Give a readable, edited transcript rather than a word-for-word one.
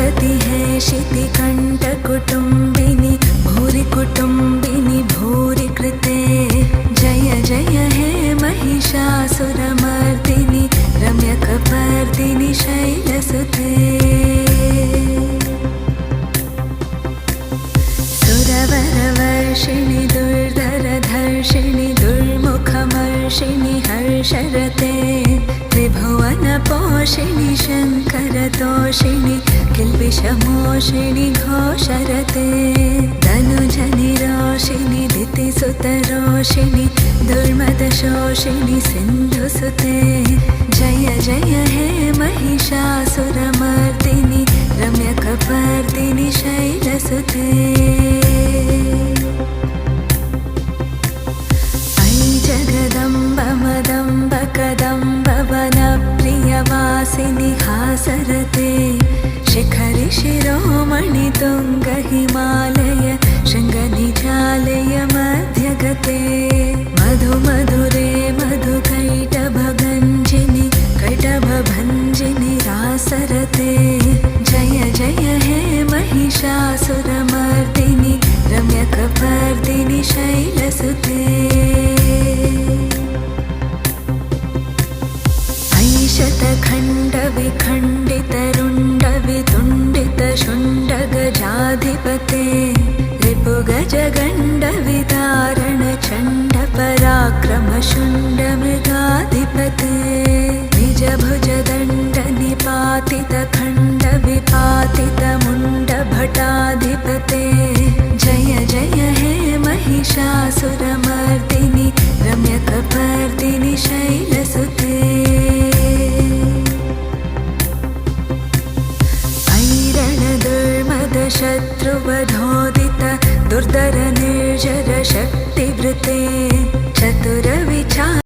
गति है शितिकण्ठकुटुम्बिनि भूरि कुटुम्बिनि भूरि कृते जय जय हे महिषासुरमर्दिनि रम्यकपर्दिनि शैलसुते सुरवरवर्षिणि दुर्धरधर्षिणि दुर्मुखमर्षिणि हर्षरते त्रिभुवनपोषिणि शङ्करतोषिणि किल्बिषमोषिणि घोषरते धनुजनिरोषिणि दितिसुतरोषिणि दुर्मदशोषिणि सिन्धुसुते जय जय हे महिषासुरमर्दिनि रम्यकपर्दिनि शैलसुते जगदम्ब मदम्ब कदम्ब वनप्रियवासिनि हासरते शिखरि शिरोमणि तुङ्ग हिमालय शृङ्गनिजालय मध्यगते मधु मधुरे मधुकैटभगञ्जिनि कैटभभञ्जिनि रासरते जय जय हे महिषासुरमर्दिनि रम्यकपर्दिनि शैलसुते शतखण्डविखण्डितरुण्डवितुण्डितशुण्डगजाधिपते रिपुगजगण्डविदारणचण्डपराक्रमशुण्डमृगाधिपते निजभुजदण्डनिपातितखण्डविपातितमुण्डभटाधिपते जय जय हे महिषासुरमर्दिनि रम्यकपर्दिनि शैलसुते शत्रुवधोदित दुर्धर निर्जर शक्तिवृते चतुरविचार